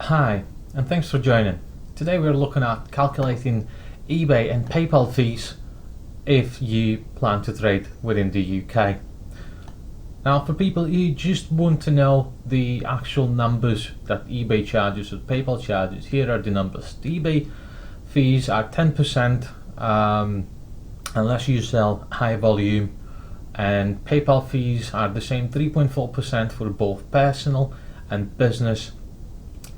Hi, and thanks for joining. Today we're looking at calculating eBay and PayPal fees if you plan to trade within the UK. Now, for people who just want to know the actual numbers that eBay charges or PayPal charges, here are the numbers. The eBay fees are 10% unless you sell high volume, and PayPal fees are the same, 3.4% for both personal and business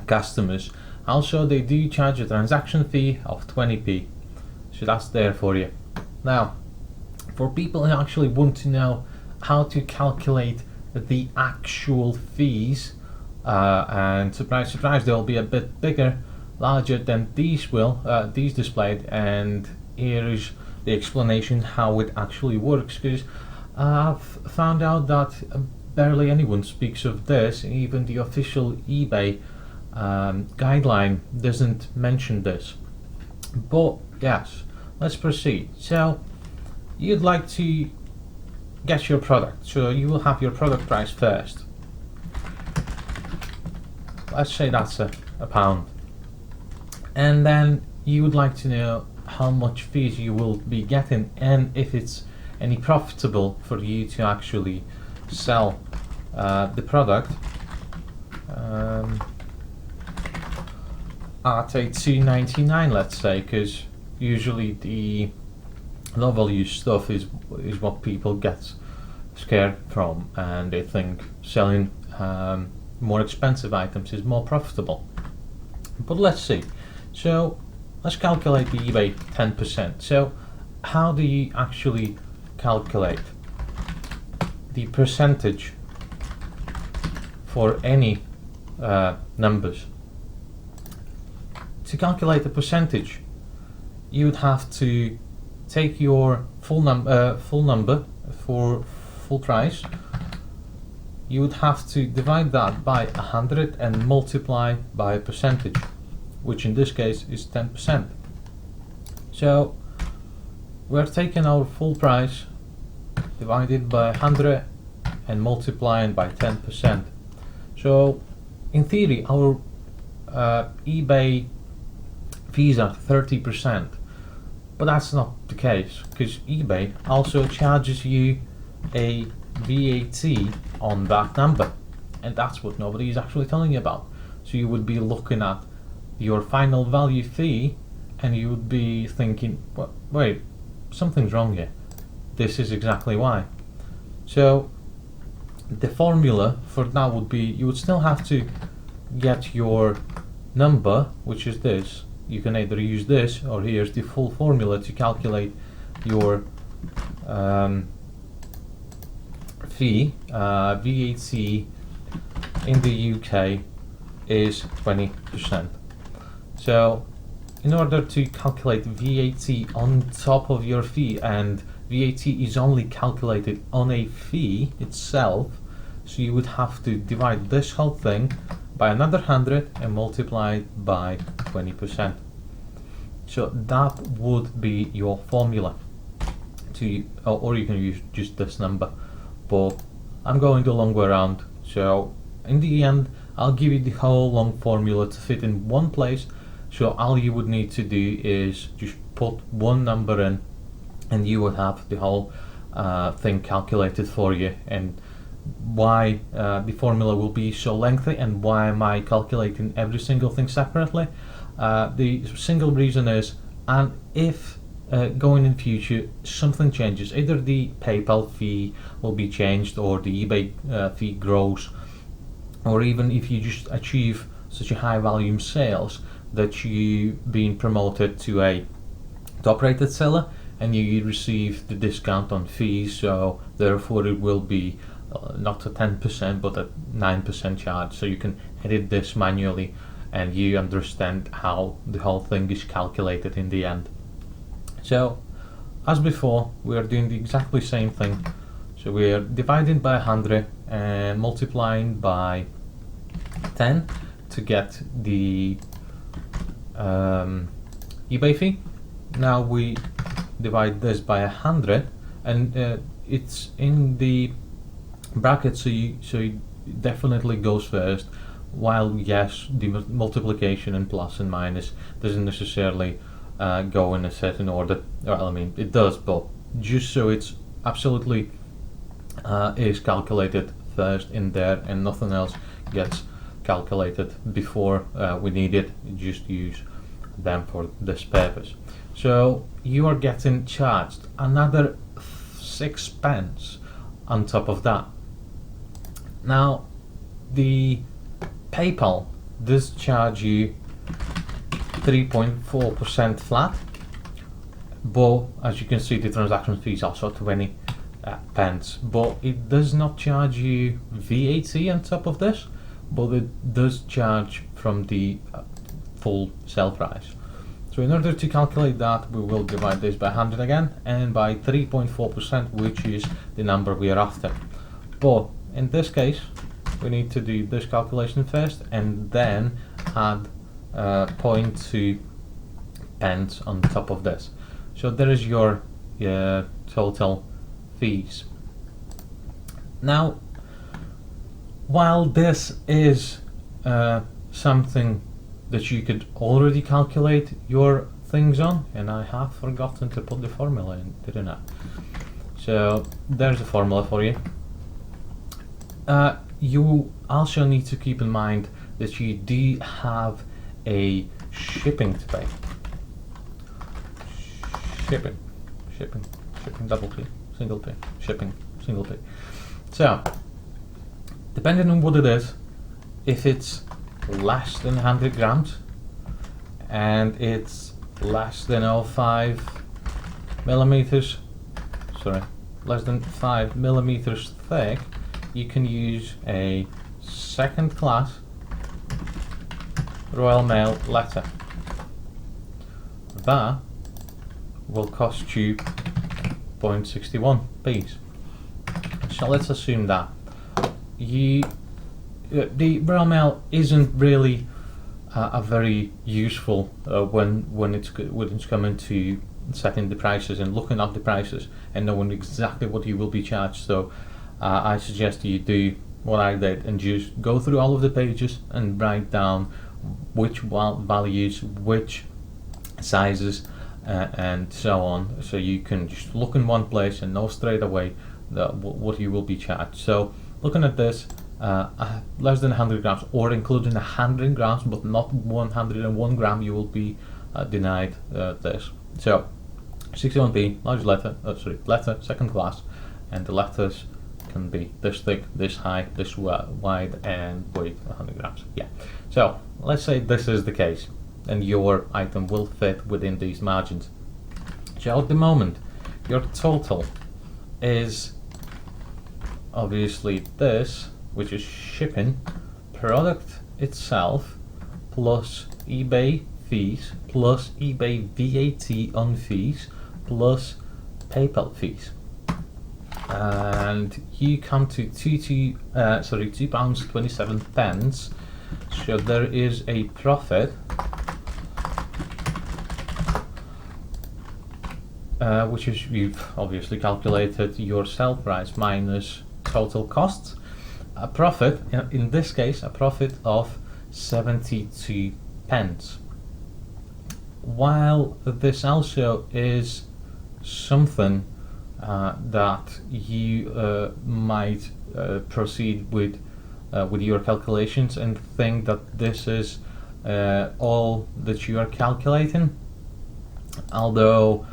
customers. Also, they do charge a transaction fee of 20p, so that's there for you. Now, for people who actually want to know how to calculate the actual fees, and surprise surprise, they'll be a bit bigger, larger than these displayed, and here is the explanation how it actually works, because I've found out that barely anyone speaks of this. Even the official eBay guideline doesn't mention this. But yes, let's proceed. So you'd like to get your product, so you will have your product price first. Let's say that's a pound, and then you would like to know how much fees you will be getting and if it's any profitable for you to actually sell the product at a $2.99, let's say, because usually the low value stuff is what people get scared from, and they think selling more expensive items is more profitable. But let's see. So let's calculate the eBay 10%. So how do you actually calculate the percentage for any numbers? To calculate the percentage, you would have to take your full number for full price. You would have to divide that by 100 and multiply by a percentage, which in this case is 10%. So we're taking our full price divided by 100 and multiplying by 10%. So in theory, our eBay fees are 30%, but that's not the case, because eBay also charges you a VAT on that number, and that's what nobody is actually telling you about. So you would be looking at your final value fee and you would be thinking, well, wait, something's wrong here. This is exactly why. So the formula for that would be, you would still have to get your number, which is this. You can either use this, or here's the full formula to calculate your fee. VAT in the UK is 20%. So in order to calculate VAT on top of your fee, and VAT is only calculated on a fee itself, so you would have to divide this whole thing by another 100 and multiply it by 20%. So that would be your formula to, or you can use just this number, but I'm going the long way around. So in the end, I'll give you the whole long formula to fit in one place. So all you would need to do is just put one number in, and you would have the whole thing calculated for you. And why the formula will be so lengthy, and why am I calculating every single thing separately? The single reason is, and if going in future something changes, either the PayPal fee will be changed, or the eBay fee grows, or even if you just achieve such a high volume sales that you being promoted to a top rated seller and you receive the discount on fees, so therefore it will be not a 10% but a 9% charge. So you can edit this manually and you understand how the whole thing is calculated in the end. So as before, we are doing the exactly same thing. So we are dividing by 100 and multiplying by 10 to get the eBay fee. Now we divide this by 100, and it's in the bracket, so it definitely goes first. while yes, the multiplication and plus and minus doesn't necessarily go in a certain order. Well, I mean, it does, but just so it's absolutely is calculated first in there and nothing else gets calculated before we need it, just use them for this purpose. So you are getting charged another 6 pence on top of that. Now the PayPal does charge you 3.4% flat, but as you can see the transaction fees are also 20 pence, but it does not charge you VAT on top of this, but it does charge from the full sale price. So in order to calculate that, we will divide this by 100 again and by 3.4%, which is the number we are after. But in this case we need to do this calculation first and then add 0.2 pence on top of this. So there is your total fees. Now, while this is something that you could already calculate your things on, and I have forgotten to put the formula in, didn't I? So there's a formula for you. You also need to keep in mind that you do have a shipping to pay. Shipping, double P, single P, shipping, single P. So, depending on what it is, if it's less than 100 grams and it's less than 5 millimeters, less than 5 millimeters thick, you can use a second class Royal Mail letter. That will cost you 0.61p. So let's assume that the Royal Mail isn't really a very useful when it's coming to setting the prices and looking at the prices and knowing exactly what you will be charged. So I suggest you do what I did and just go through all of the pages and write down which values, which sizes, and so on, so you can just look in one place and know straight away what you will be charged. So looking at this, less than 100 grams or including 100 grams but not 101 gram, you will be denied this. So 61p, large letter, letter, second class, and the letters can be this thick, this high, this wide, and weight 100 grams. Yeah. So let's say this is the case and your item will fit within these margins. So at the moment your total is obviously this, which is shipping, product itself, plus eBay fees, plus eBay VAT on fees, plus PayPal fees. And you come to £2.27. So there is a profit, which is, you've obviously calculated your sale price minus total costs. A profit, in this case, a profit of 72 pence. While this also is something that you might proceed with your calculations and think that this is all that you are calculating, although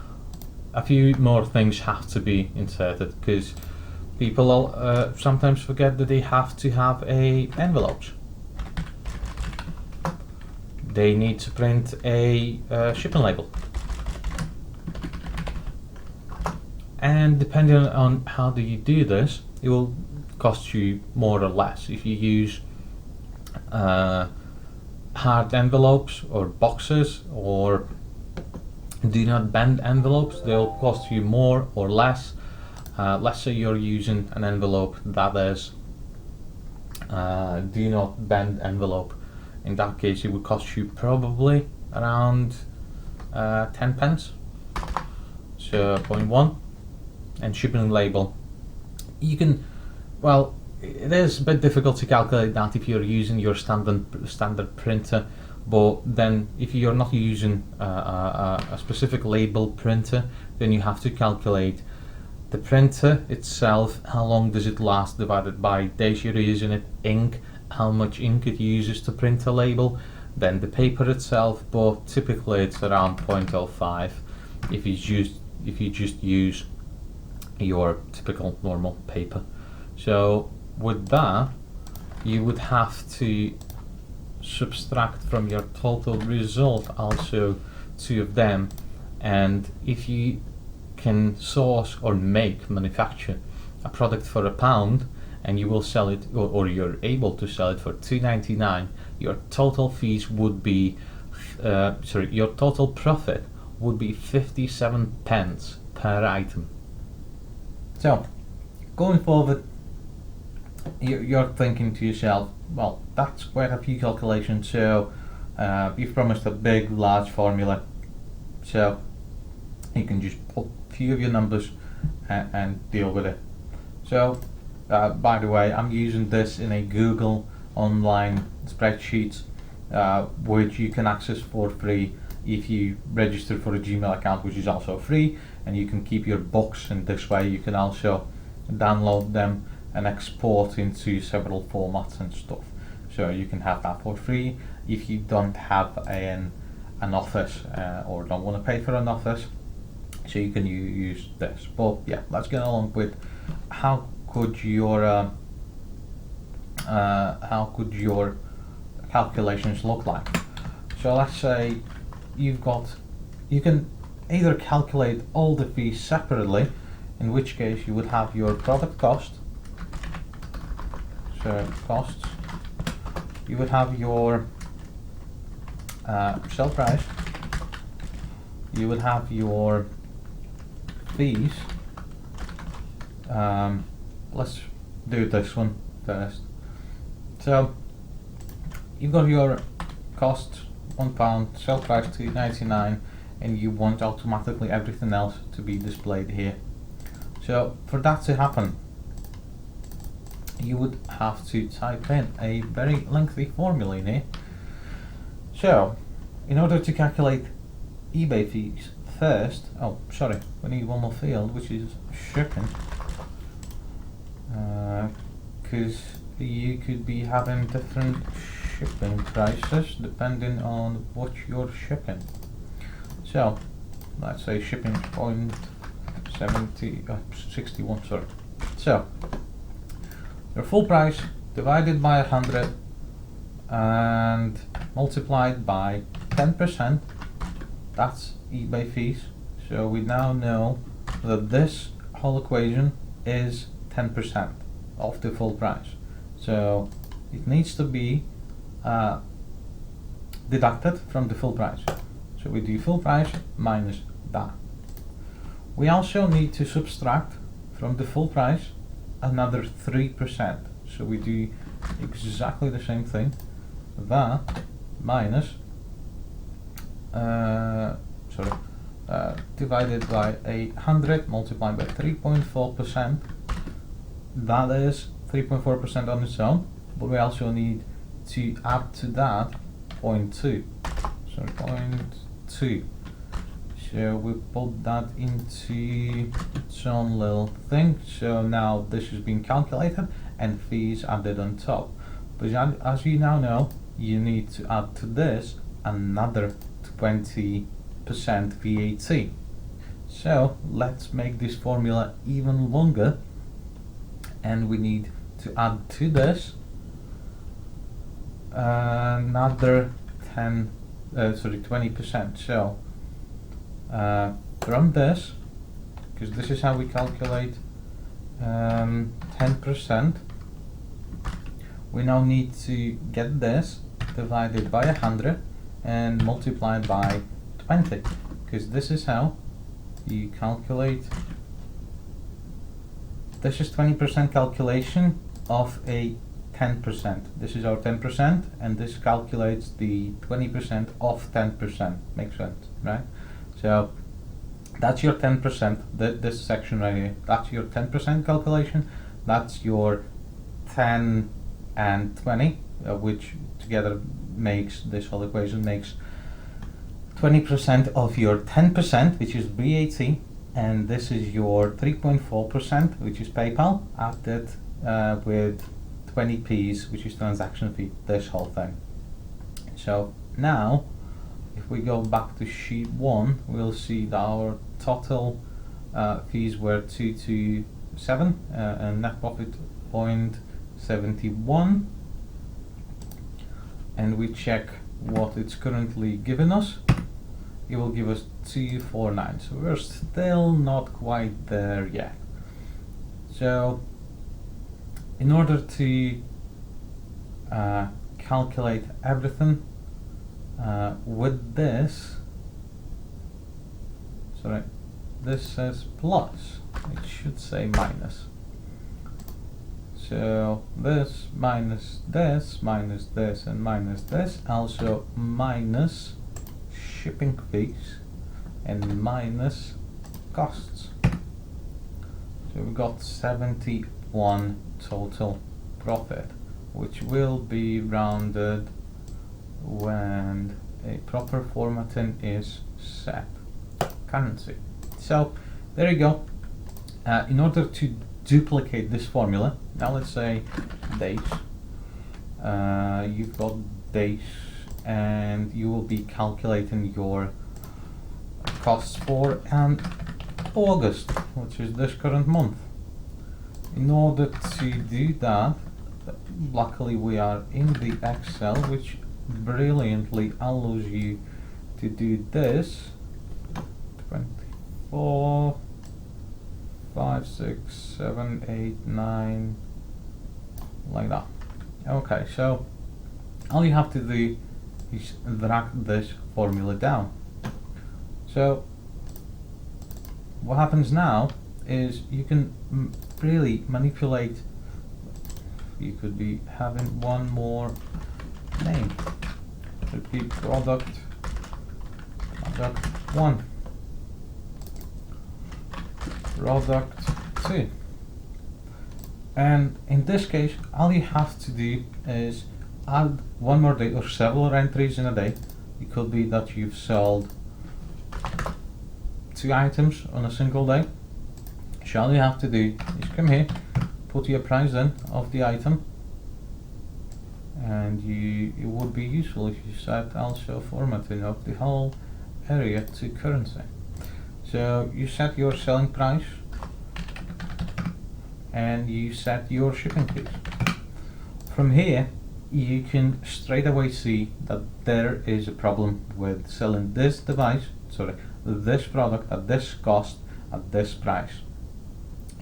a few more things have to be inserted, because people sometimes forget that they have to have envelopes. They need to print a shipping label. And depending on how do you do this, it will cost you more or less. If you use hard envelopes or boxes or do not bend envelopes, they'll cost you more or less. Let's say you're using an envelope that is do not bend envelope. In that case it would cost you probably around 10 pence, so 0.1. And shipping label, you can, well, it is a bit difficult to calculate that if you're using your standard printer, but then if you're not using a specific label printer, then you have to calculate the printer itself, how long does it last, divided by days you're using it, ink, how much ink it uses to print a label, then the paper itself, but typically it's around 0.05 if you just use your typical normal paper. So with that, you would have to subtract from your total result also 2 of them, and if you can source or manufacture a product for £1 and you will sell it, or you're able to sell it for £2.99, your total fees would be your total profit would be 57 pence per item. So going forward, you're thinking to yourself, well, that's quite a few calculations, so you've promised a big large formula, so you can just put a few of your numbers and deal with it. So by the way, I'm using this in a Google online spreadsheet, which you can access for free if you register for a Gmail account, which is also free, and you can keep your books in this way. You can also download them and export into several formats and stuff, so you can have that for free if you don't have an office or don't want to pay for an office, so you can use this. But yeah, let's get along with how could your calculations look like. So let's say you can either calculate all the fees separately, in which case you would have your product cost, so costs, you would have your sell price, you would have your fees. Let's do this one first. So you've got your cost £1, sell price £2.99, and you want automatically everything else to be displayed here. So for that to happen, you would have to type in a very lengthy formula in here. So in order to calculate eBay fees first, we need one more field, which is shipping, because you could be having different shipping prices depending on what you're shipping. So let's say shipping point 61, sorry. So your full price divided by 100 and multiplied by 10%, that's eBay fees. So we now know that this whole equation is 10% of the full price. So it needs to be deducted from the full price. So we do full price minus that. We also need to subtract from the full price another 3%. So we do exactly the same thing. That minus divided by 100 multiplied by 3.4%. That is 3.4% on its own, but we also need to add to that 0.2. So 0.2. So we put that into its own little thing. So now this is being calculated and fees added on top. But as you now know, you need to add to this another 20% VAT. So let's make this formula even longer, and we need to add to this another 20%. So from this, because this is how we calculate 10%, we now need to get this divided by 100 and multiplied by 20, because this is how you calculate. This is 20% calculation of a 10%. This is our 10%, and this calculates the 20% of 10%. Makes sense, right? So that's your 10%, this section right here. That's your 10% calculation. That's your 10 and 20, which together makes, this whole equation makes 20% of your 10%, which is VAT, and this is your 3.4%, which is PayPal, added with 20p's, which is transaction fee, this whole thing. So now, if we go back to sheet 1, we'll see that our total fees were 227 and net profit 0.71, and we check what it's currently giving us. It will give us 249, so we're still not quite there yet. So in order to calculate everything with this, sorry, this says plus, it should say minus. So this minus this, minus this, and minus this, also minus shipping fees and minus costs. So we've got 71 total profit, which will be rounded when a proper formatting is set. Currency. So there you go. In order to duplicate this formula, now let's say days. You've got days, and you will be calculating your costs for August, which is this current month. In order to do that, luckily we are in the Excel, which brilliantly allows you to do this. 24, 5, 6, 7, 8, 9, like that. Okay, so all you have to do is drag this formula down. So what happens now is you can really manipulate. You could be having one more name. It would be product 1, product 2, and in this case all you have to do is add one more day or several entries in a day. It could be that you've sold 2 items on a single day. So all you have to do is come here, put your price in of the item, and it would be useful if you set also formatting of the whole area to currency. So you set your selling price and you set your shipping fees. From here you can straight away see that there is a problem with selling this this product at this cost at this price.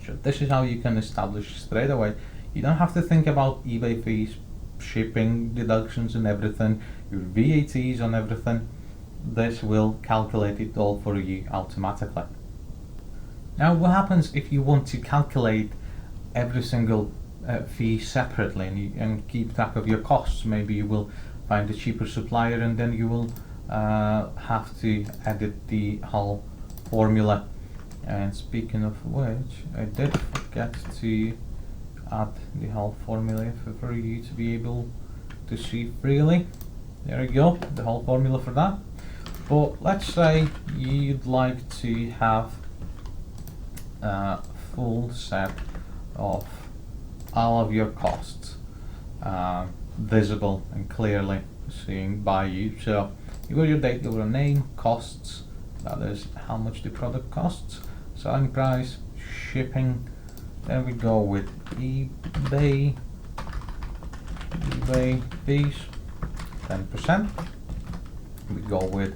So this is how you can establish straight away. You don't have to think about eBay fees, shipping deductions and everything, your VATs on everything. This will calculate it all for you automatically. Now what happens if you want to calculate every single fee separately and keep track of your costs? Maybe you will find a cheaper supplier and then you will have to edit the whole formula. And speaking of which, I did forget to add the whole formula for you to be able to see freely. There you go, the whole formula for that. But let's say you'd like to have a full set of all of your costs visible and clearly seen by you. So you got your date, you got a name, costs, that is how much the product costs, selling price, shipping. Then we go with eBay fees, 10%. We go with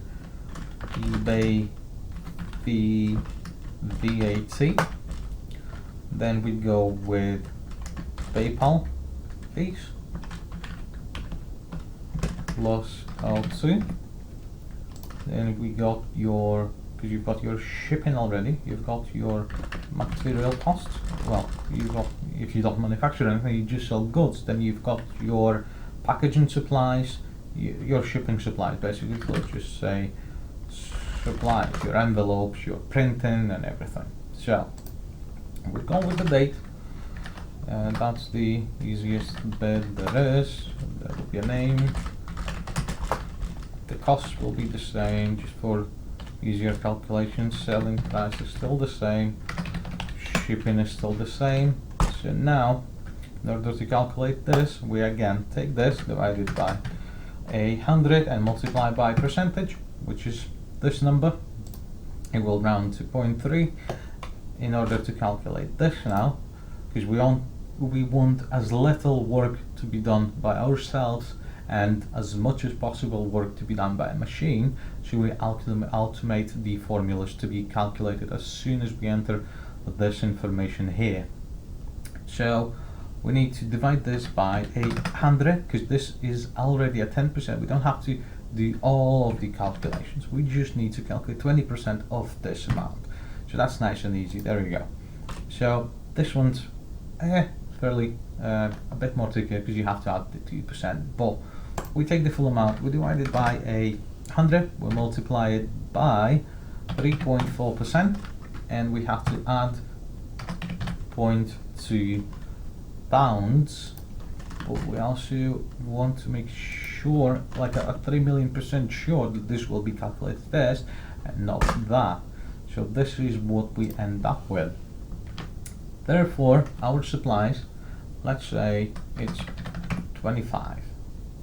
eBay fee VAT. Then we go with PayPal fees plus L2. Then we got your, because you've got your shipping already, you've got your material costs. Well, you've got, if you don't manufacture anything, you just sell goods, then you've got your packaging supplies, your shipping supplies basically. So let's just say supplies, your envelopes, your printing and everything. So we go with the date, That's the easiest bit there is. There will be a name. The cost will be the same, just for easier calculations. Selling price is still the same. Shipping is still the same. So now, in order to calculate this, we again take this, divide it by 100 and multiply by percentage, which is this number. It will round to 0.3 in order to calculate this now, because we want as little work to be done by ourselves and as much as possible work to be done by a machine. So we automate the formulas to be calculated as soon as we enter this information here. So we need to divide this by 100, because this is already at 10%. We don't have to do all of the calculations. We just need to calculate 20% of this amount. So that's nice and easy. There we go. So this one's fairly a bit more tricky, because you have to add the 2%. But we take the full amount, we divide it by 100, we multiply it by 3.4%, and we have to add 0.2 pounds. But we also want to make sure, like a 3 million% sure, that this will be calculated first and not that. So this is what we end up with. Therefore, our supplies, let's say it's 25.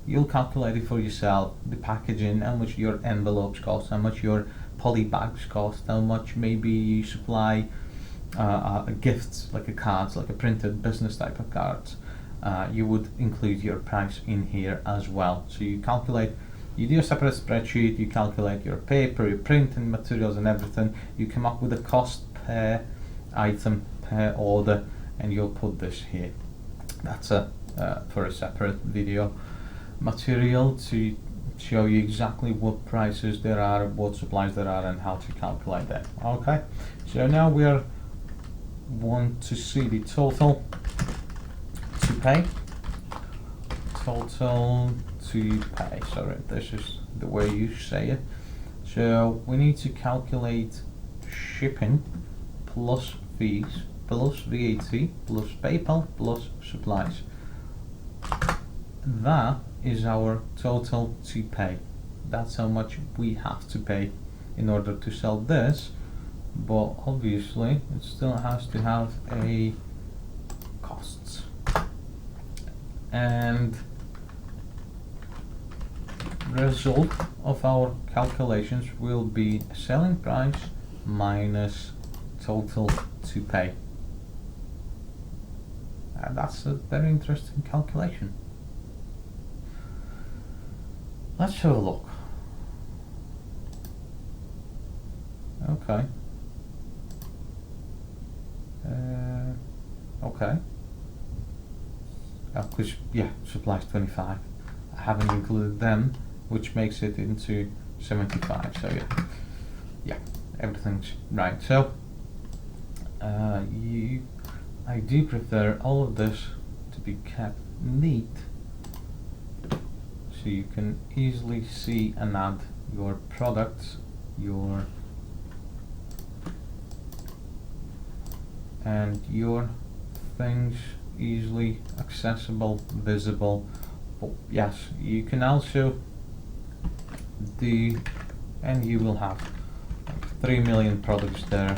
You'll calculate it for yourself, the packaging, how much your envelopes cost, how much your poly bags cost, how much maybe you supply gifts, like a cards, like a printed business type of cards. You would include your price in here as well. So you calculate, you do a separate spreadsheet, you calculate your paper, your printing materials and everything. You come up with a cost per item, per order, and you'll put this here. That's for a separate video material to show you exactly what prices there are, what supplies there are, and how to calculate them. Okay, so now we want to see the total to pay. Total to pay, sorry, this is the way you say it. So we need to calculate shipping plus fees plus VAT plus PayPal plus supplies. That is our total to pay. That's how much we have to pay in order to sell this, but obviously it still has to have a costs. And result of our calculations will be selling price minus total to pay. And that's a very interesting calculation. Let's have a look. Okay. Okay. Because yeah, supplies 25. I haven't included them, which makes it into 75. So yeah, everything's right. So I do prefer all of this to be kept neat, so you can easily see and add your products, and your things easily accessible, visible. But yes, you can also do, and you will have like 3 million products there.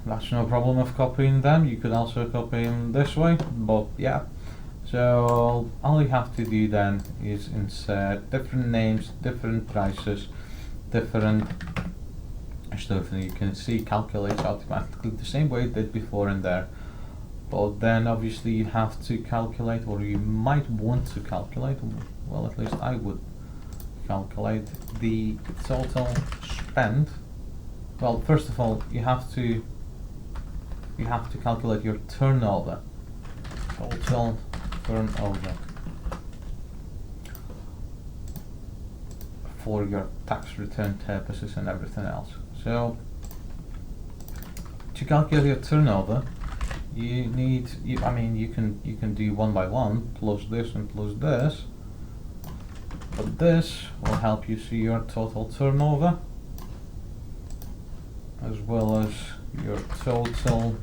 That's no problem of copying them. You could also copy them this way, but yeah. So all you have to do then is insert different names, different prices, different stuff, and you can see calculates automatically the same way it did before in there. But then obviously you have to calculate, or you might want to calculate, well, at least I would calculate the total spend. Well, first of all, you have to calculate your turnover, total turnover, for your tax return purposes and everything else. So to calculate your turnover, you can do one by one, plus this and plus this, but this will help you see your total turnover as well as your total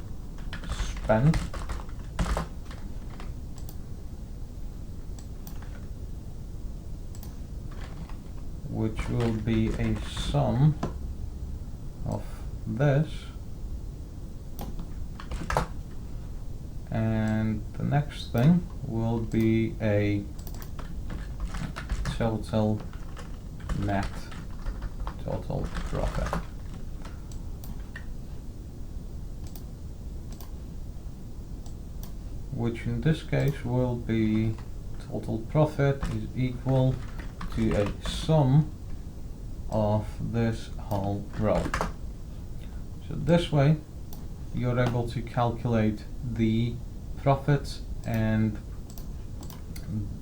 spent, which will be a sum of this, and the next thing will be a total net total profit. Which in this case will be total profit is equal to a sum of this whole row. So this way you're able to calculate the profits and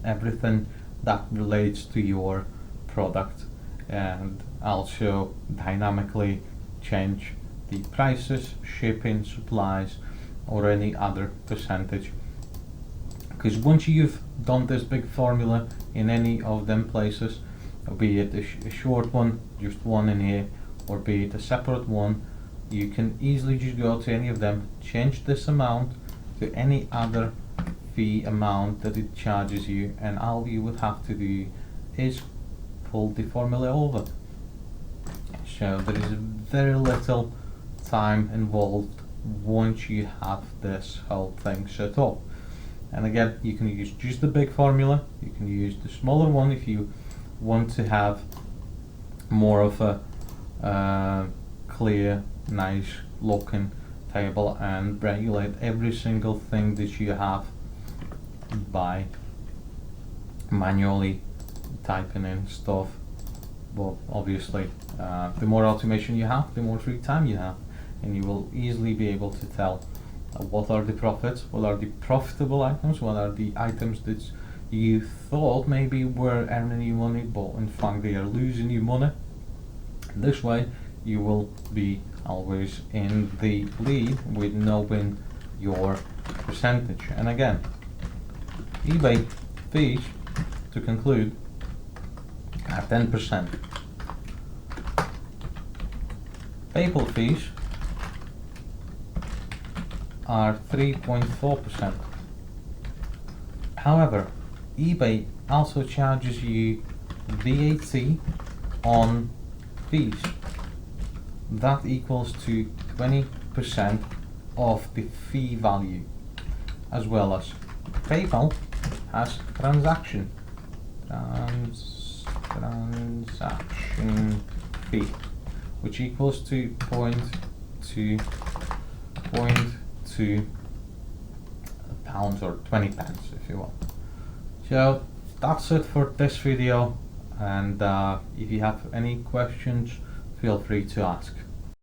everything that relates to your product, and also dynamically change the prices, shipping, supplies, or any other percentage. Because once you've done this big formula in any of them places, be it a short one, just one in here, or be it a separate one, you can easily just go to any of them, change this amount to any other fee amount that it charges you, and all you would have to do is pull the formula over. So there is very little time involved once you have this whole thing set up. And again, you can use just the big formula, you can use the smaller one if you want to have more of a clear, nice looking table and regulate every single thing that you have by manually typing in stuff. But obviously the more automation you have, the more free time you have, and you will easily be able to tell what are the profits, what are the profitable items, what are the items that you thought maybe were earning you money but in fact they are losing you money. This way you will be always in the lead with knowing your percentage. And again, eBay fees, to conclude, are 10%. PayPal fees are 3.4%. However, eBay also charges you VAT on fees. That equals to 20% of the fee value, as well as PayPal has transaction fee, which equals to 0.2 pounds or 20 pence if you want. So that's it for this video, and if you have any questions, feel free to ask.